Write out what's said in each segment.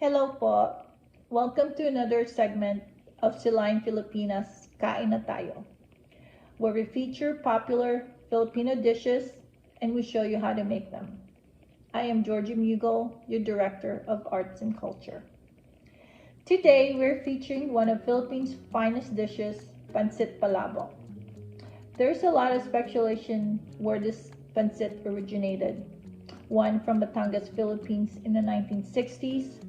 Hello po. Welcome to another segment of Silaing Filipinas Kain Na Tayo, where we feature popular Filipino dishes and we show you how to make them. I am Georgie Mughal, your Director of Arts and Culture. Today, we're featuring one of Philippines' finest dishes, Pancit Palabok. There's a lot of speculation where this pancit originated. One from Batangas, Philippines in the 1960s,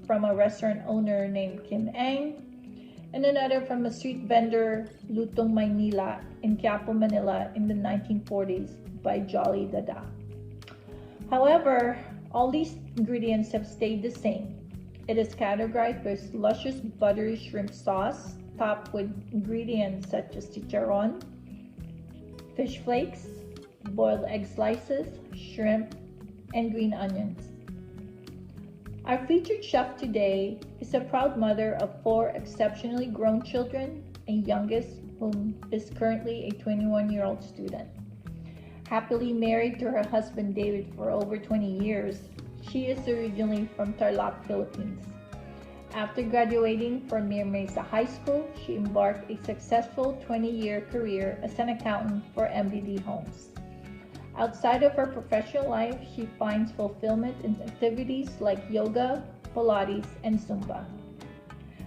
from a restaurant owner named Kim Ang, and another from a street vendor, Lutong Maynila, in Quiapo, Manila in the 1940s by Jolly Dada. However, all these ingredients have stayed the same. It is categorized with luscious buttery shrimp sauce, topped with ingredients such as chicharron, fish flakes, boiled egg slices, shrimp, and green onions. Our featured chef today is a proud mother of 4 exceptionally grown children, and youngest whom is currently a 21-year-old student. Happily married to her husband David for over 20 years, she is originally from Tarlac, Philippines. After graduating from Mira Mesa High School, she embarked a successful 20-year career as an accountant for MDD Homes. Outside of her professional life, she finds fulfillment in activities like yoga, Pilates, and Zumba.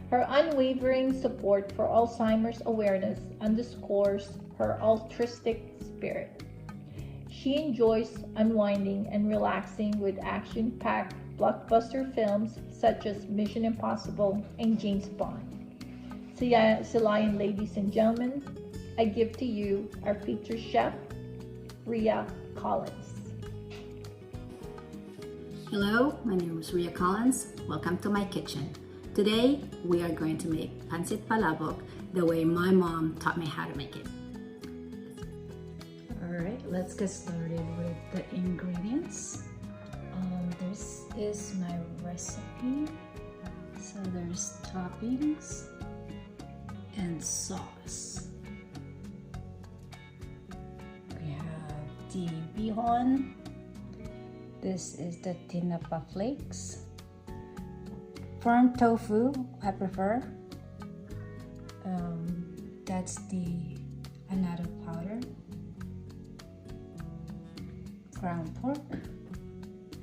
Her unwavering support for Alzheimer's awareness underscores her altruistic spirit. She enjoys unwinding and relaxing with action-packed blockbuster films such as Mission Impossible and James Bond. Silayan, ladies and gentlemen, I give to you our featured chef, Ria Collins. Hello, my name is Ria Collins. Welcome to my kitchen. Today, we are going to make Pancit Palabok the way my mom taught me how to make it. Alright, let's get started with the ingredients. This is my recipe. So there's toppings and sauce. We have the bouillon. This is the tinapa flakes. Firm tofu, I prefer. That's the Annatto powder. Ground pork,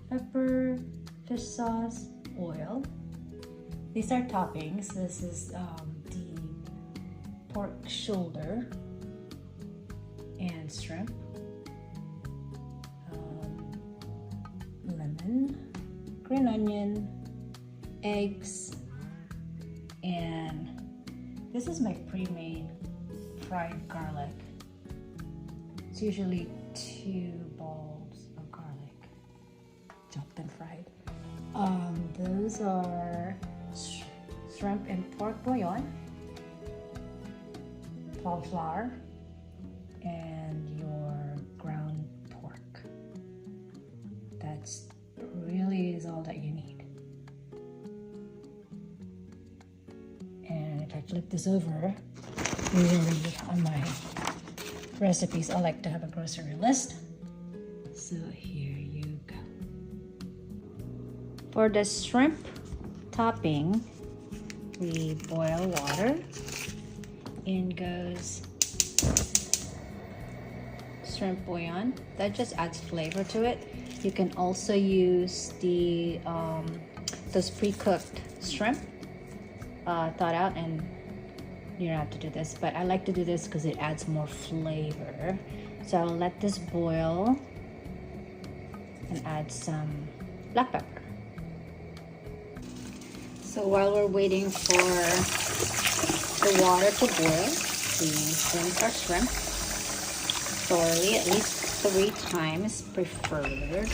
pepper, fish sauce, oil. These are toppings. This is the pork shoulder and shrimp, lemon, green onion, eggs, and this is my pre-made fried garlic. It's usually 2 balls of garlic, chopped and fried. Those are shrimp and pork bouillon, flour, and your ground pork. That's really is all that you need. And if I flip this over, usually on my recipes I like to have a grocery list. So here you go. For the shrimp topping, we boil water. In goes shrimp bouillon. That just adds flavor to it. You can also use the those pre-cooked shrimp thawed out, and you don't have to do this, but I like to do this because it adds more flavor. So I'll let this boil and add some black pepper. So while we're waiting for the water to boil, we rinse our shrimp thoroughly, at least 3 times preferred.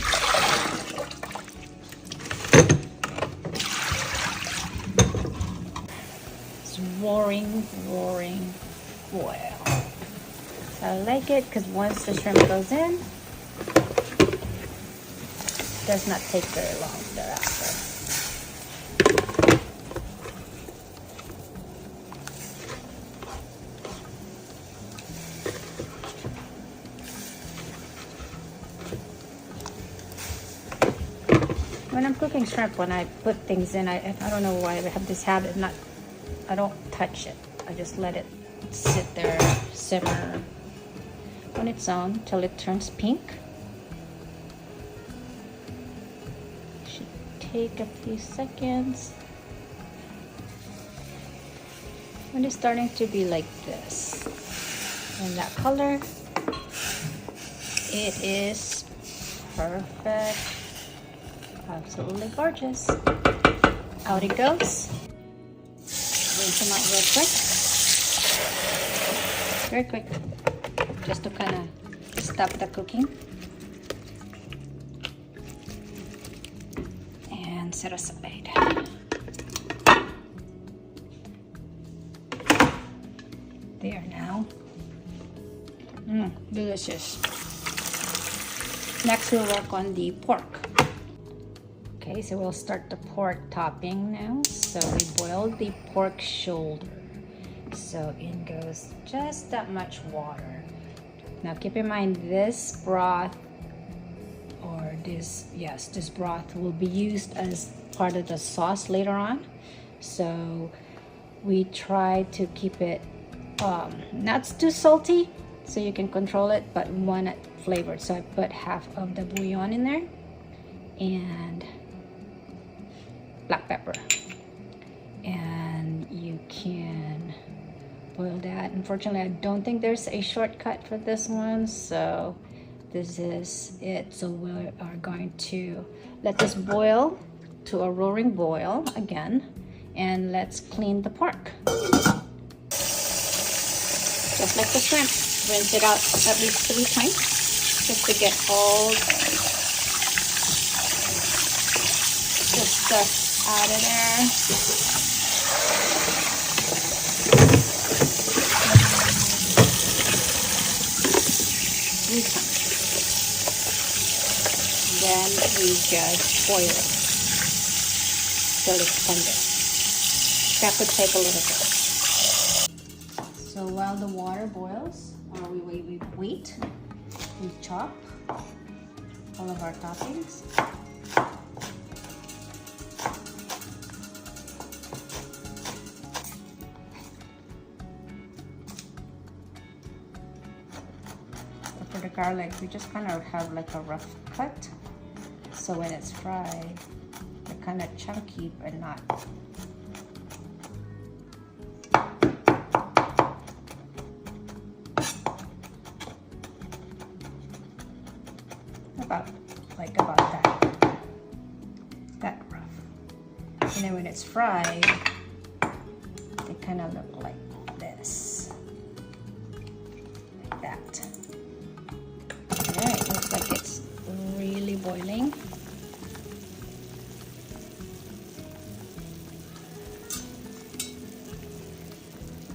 It's roaring boil. So I like it because once the shrimp goes in, it does not take very long thereafter. when I'm cooking shrimp, when I put things in, I don't know why I have this habit of I don't touch it. I just let it sit there, simmer on its own till it turns pink. Should take a few seconds. When it's starting to be like this, in that color, it is perfect. Absolutely gorgeous. Out it goes. Rinse them out real quick. Very quick. Just to kind of stop the cooking. And set aside. There now. Delicious. Next we'll work on the pork. Okay, so we'll start the pork topping now. So we boiled the pork shoulder. So in goes just that much water. Now keep in mind this broth, or this broth will be used as part of the sauce later on. So we try to keep it not too salty, so you can control it, but one flavored. So I put half of the bouillon in there and black pepper, and you can boil that. Unfortunately, I don't think there's a shortcut for this one, so this is it. So we are going to let this boil to a roaring boil again, and let's clean the pork. Just like the shrimp, rinse it out at least 3 times just to get all the stuff out of there. 3 times. Then we just boil it till it's tender. That could take a little bit. So while the water boils, or we wait, we chop all of our toppings. For the garlic, we just kind of have like a rough cut, so when it's fried, they're kind of chunky but not. About that rough. And then when it's fried, they kind of look like this, like that. Okay, it looks like it's really boiling.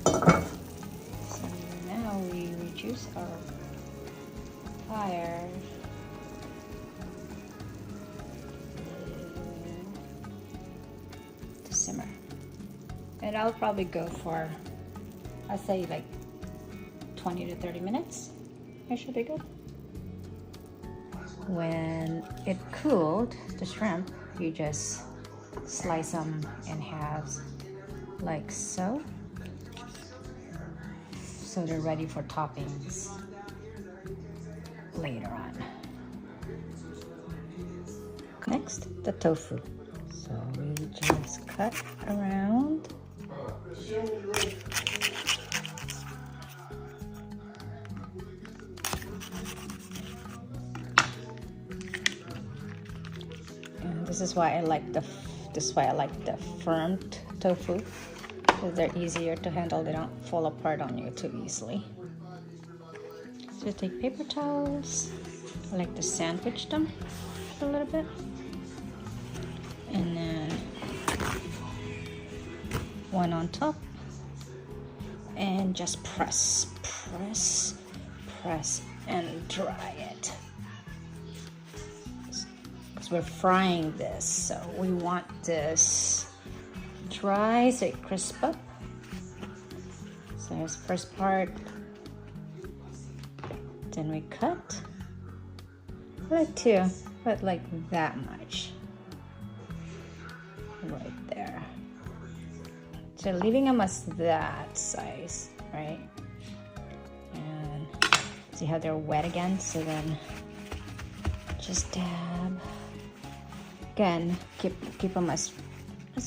So now we reduce our fire simmer, and I'll probably go for, I'll say like 20 to 30 minutes. It should be good. When it cooled, the shrimp, you just slice them in halves like so, so they're ready for toppings later on. Next, the tofu. So we just cut around. And this is why I like the firmed tofu, because they're easier to handle. They don't fall apart on you too easily. So take paper towels. I like to sandwich them a little bit. And then one on top, and just press and dry it, because we're frying this, so we want this dry so it crisp up. So here's the first part, then we cut. I like to put like that much. right there. So leaving them as that size, right? And see how they're wet again? So then just dab. Again, keep them as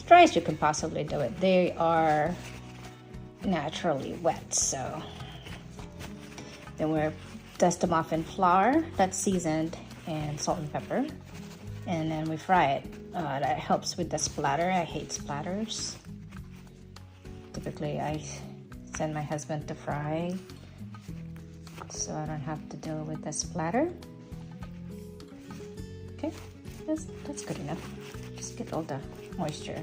dry as you can possibly do it. They are naturally wet, so then we'll dust them off in flour that's seasoned and salt and pepper, and then we fry it. That helps with the splatter. I hate splatters. Typically I send my husband to fry so I don't have to deal with the splatter. Okay, that's good enough. Just get all the moisture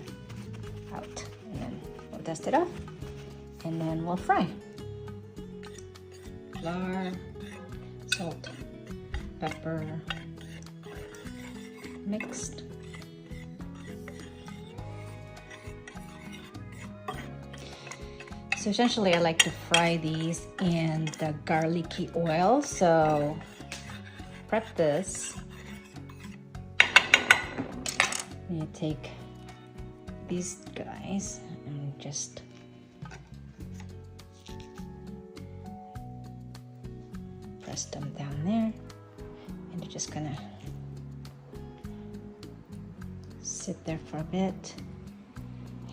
out, and then we'll dust it off, and then we'll fry. Flour, salt, pepper, mixed. So essentially I like to fry these in the garlicky oil. So prep this. You take these guys and just press them down there, and you're just gonna sit there for a bit,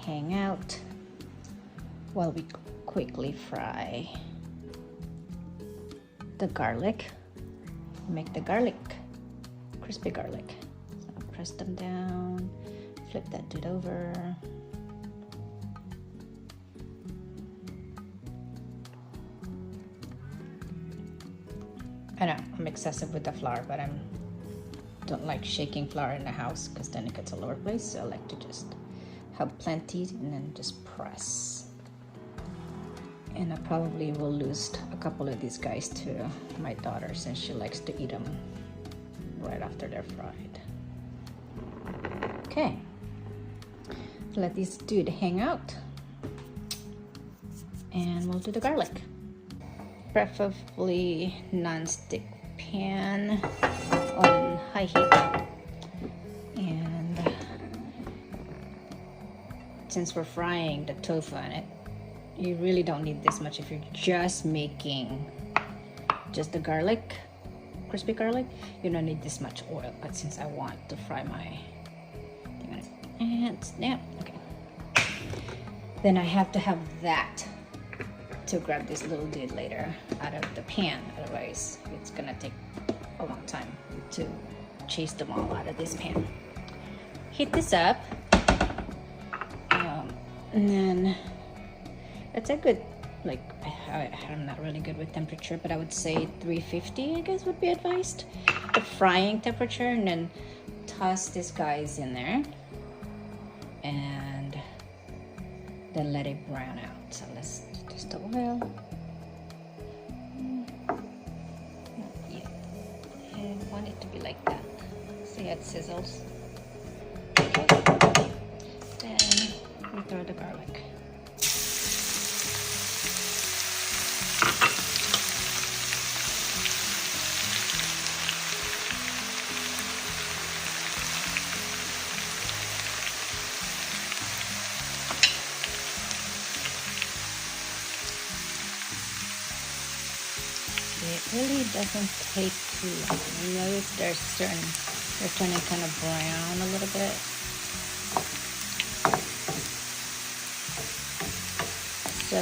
hang out while we quickly fry the garlic. Make the garlic crispy garlic. So press them down, flip that dude over. I know I'm excessive with the flour, but I don't like shaking flour in the house because then it gets all over the place. So I like to just have plenty and then just press. And I probably will lose a couple of these guys to my daughter since she likes to eat them right after they're fried. Okay, let these dude hang out, and we'll do the garlic. Preferably non-stick pan on high heat. And since we're frying the tofu on it, you really don't need this much. If you're just making just the garlic, crispy garlic, you don't need this much oil. But since I want to fry my thing on it, and snap, okay. Then I have to have that to grab this little dude later out of the pan. Otherwise, it's gonna take a long time to chase them all out of this pan. Heat this up, and then it's a good, like, I'm not really good with temperature, but I would say 350, I guess, would be advised. The frying temperature, and then toss these guys in there, and then let it brown out. So let's just the oil. Not yet. I want it to be like that. See, it sizzles. Okay. Then we throw the garlic. It really doesn't take too long. You notice they're turning kind of brown a little bit. So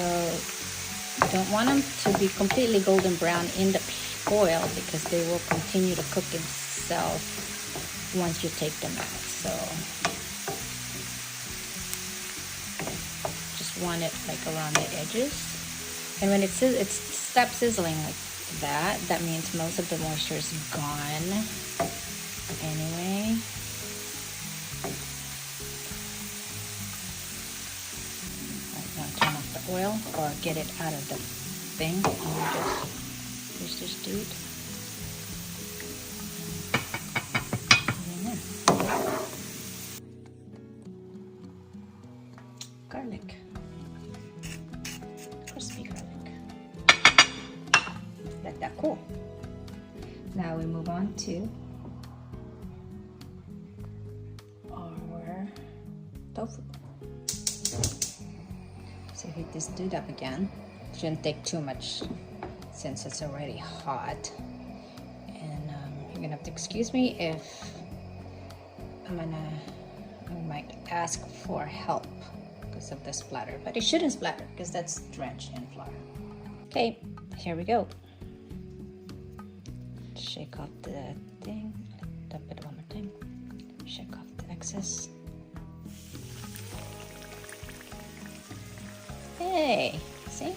don't want them to be completely golden brown in the oil because they will continue to cook itself once you take them out. So just want it like around the edges. And when it stops sizzling like that means most of the moisture is gone anyway. Right, now turn off the oil or get it out of the thing, and just use this dude. Garlic, crispy garlic. Let that cool. Now we move on to our tofu. So heat this dude up again. Shouldn't take too much since it's already hot. And you're gonna have to excuse me if I might ask for help because of the splatter, but it shouldn't splatter because that's drenched in flour. Okay, here we go. Shake off the thing. Dump it one more time. Shake off the excess. Hey, see?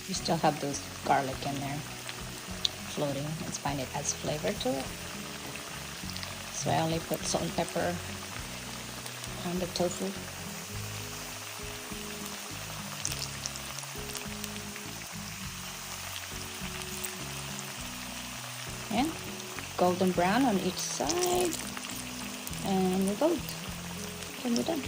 You still have those garlic in there floating. It's fine, it adds flavor to it. So I only put salt and pepper on the tofu. And golden brown on each side. And we're good. And we're done.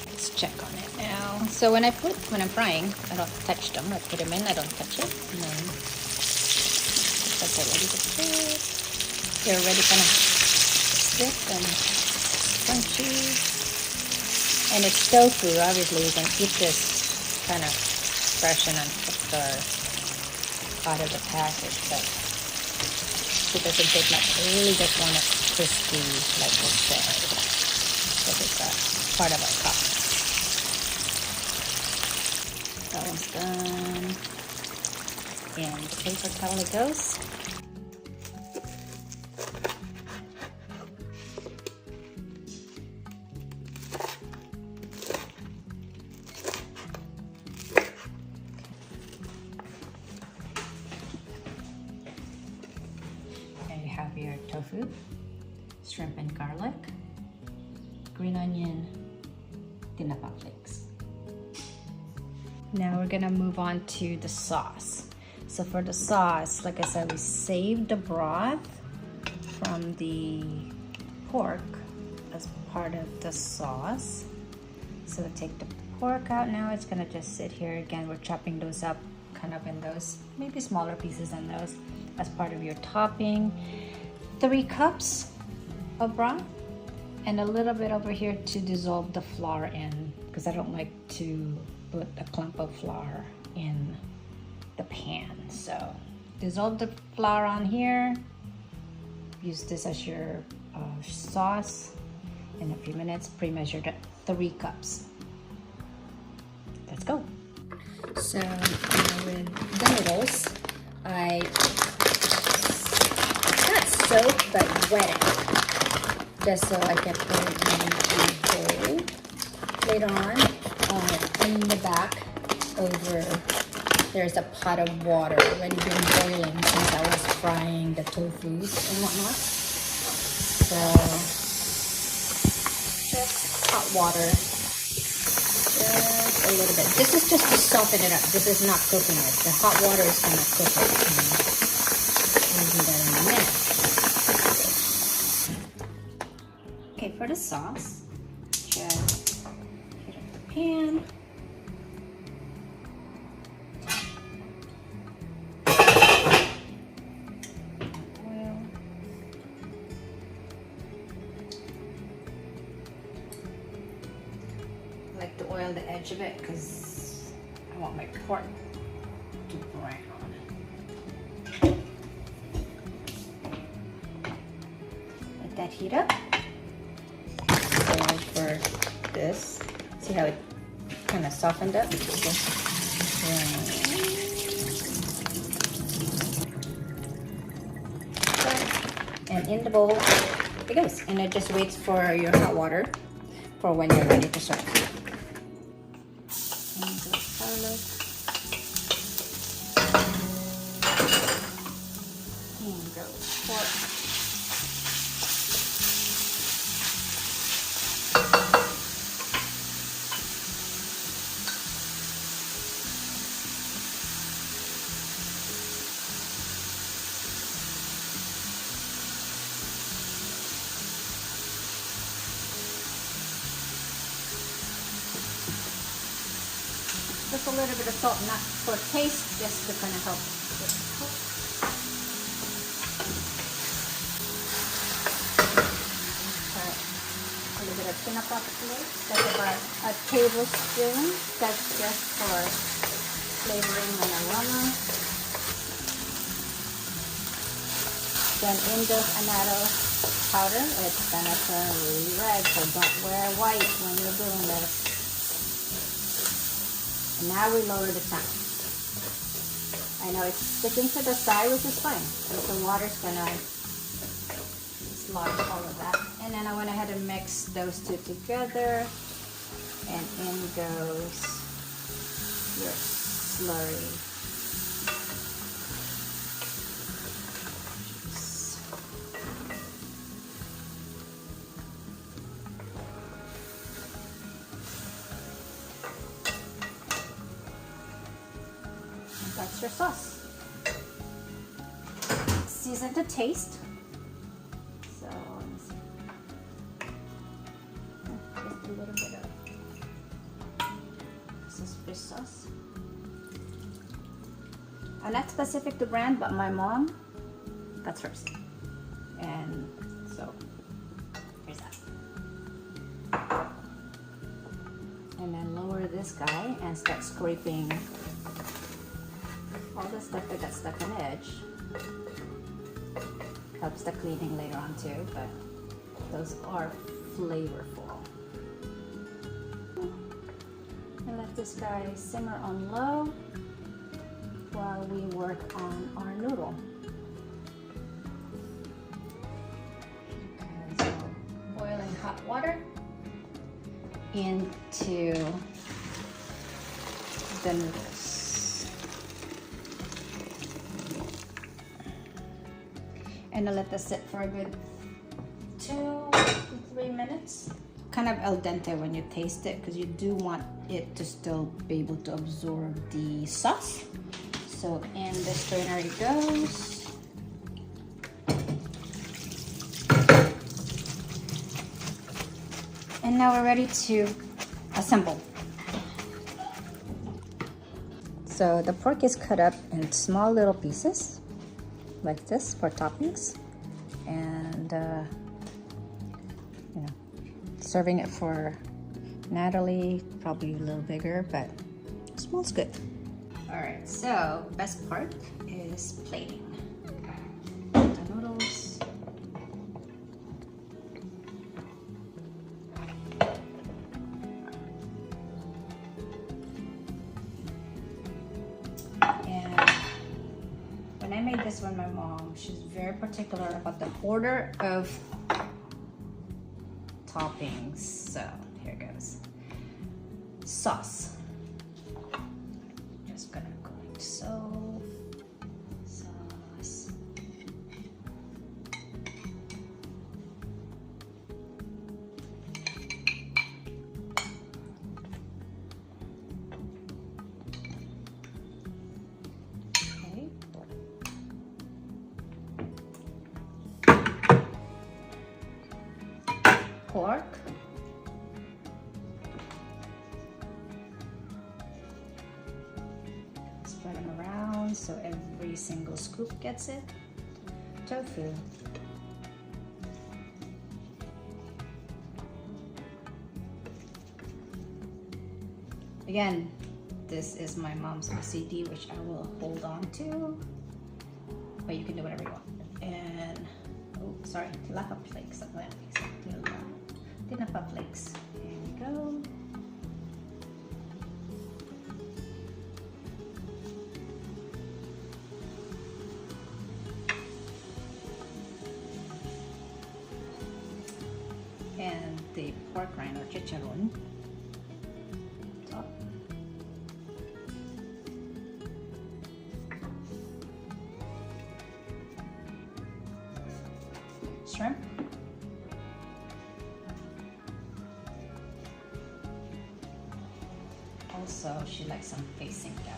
Let's check on it now. So when I'm frying, I don't touch them. I put them in, I don't touch it. And then that's already good. They're already kind of stiff and crunchy. And it's tofu, obviously you can keep this kind of fresh and uncooked or out of the package, but it doesn't take much. I really just want it crispy like this because it's a part of our cup. That one's done. And the paper towel it goes. And you have your tofu, shrimp and garlic, green onion, tinapa flakes. Now we're gonna move on to the sauce. So for the sauce, like I said, we saved the broth from the pork as part of the sauce. So we take the pork out now. It's gonna just sit here. Again, we're chopping those up kind of in those, maybe smaller pieces than those as part of your topping. 3 cups of broth and a little bit over here to dissolve the flour in, because I don't like to put a clump of flour in the pan. So dissolve the flour on here. Use this as your sauce. In a few minutes, pre-measured at 3 cups. Let's go. So with the noodles, I not soak but wet it, just so I can put it in the bowl. Later on, in the back over there's a pot of water already been boiling since I was frying the tofu and whatnot. So just hot water, just a little bit. This is just to soften it up. This is not cooking it. The hot water is gonna cook it. We'll do that in a minute. Okay, for the sauce, just heat up the pan. I like to oil the edge of it because I want my pork to brown. Let that heat up. So for this, see how it kind of softened up? And in the bowl it goes, and it just waits for your hot water for when you're ready to serve. Garlic. And go pork. Just a little bit of salt, not for taste, just to kind of help the tinapa flakes. That's about a tablespoon. That's just for flavoring and aroma. Then in those annatto powder, it's gonna turn really red, so don't wear white when you're doing this. And now we lower the tank. I know it's sticking to the side, which is fine, because the water's gonna sludge all of that. And then I went ahead and mixed those two together, and in goes your slurry. And that's your sauce. Season to taste. So just a little bit of this fish sauce. I'm not specific to brand, but my mom, that's hers. And so here's that. And then lower this guy and start scraping all the stuff that got stuck on the edge. Helps the cleaning later on too, but those are flavorful. And let this guy simmer on low while we work on our noodle. Okay, so boiling hot water into the noodles. And I'll let this sit for a good 2 to 3 minutes. Kind of al dente when you taste it, because you do want it to still be able to absorb the sauce. So in the strainer it goes. And now we're ready to assemble. So the pork is cut up in small little pieces, like this for toppings, and you know, serving it for Natalie, probably a little bigger, but smells good. All right, so best part is plating the noodles. And when I made this one, my mom, she's very particular about the order of toppings. So here goes. Sauce. Just gonna go like so. Sauce. Okay. Pork. Spread them around so every single scoop gets it. Tofu. Again, this is my mom's OCD, which I will hold on to, but you can do whatever you want. And, oh, sorry, tinapa flakes. Tinapa flakes. Here we go. And the pork rind or chicharron. Top. Shrimp. Also, she likes some facing down.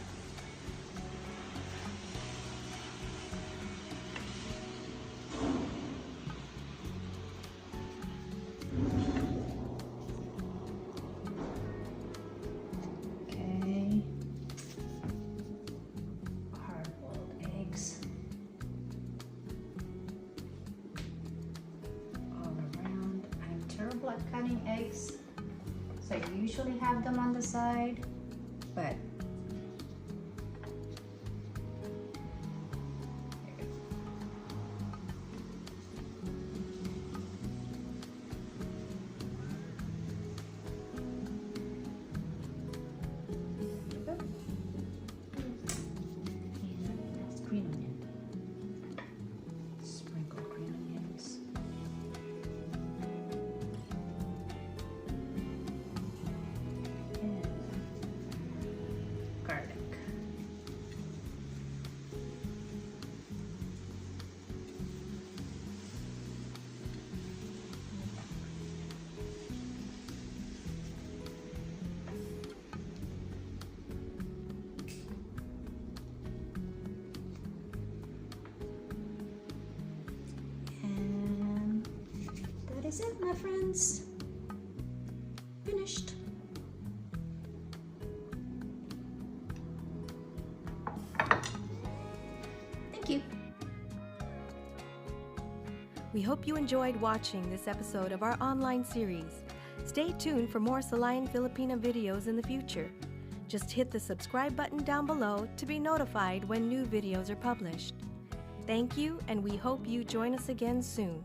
Okay. Hard-boiled eggs. All around. I'm terrible like cutting eggs. So I usually have them on the side, but green onion. Sprinkle green onions. And garlic. and that is it, my friends. Finished. Thank you. We hope you enjoyed watching this episode of our online series. Stay tuned for more Salayan Filipina videos in the future. Just hit the subscribe button down below to be notified when new videos are published. Thank you, and we hope you join us again soon.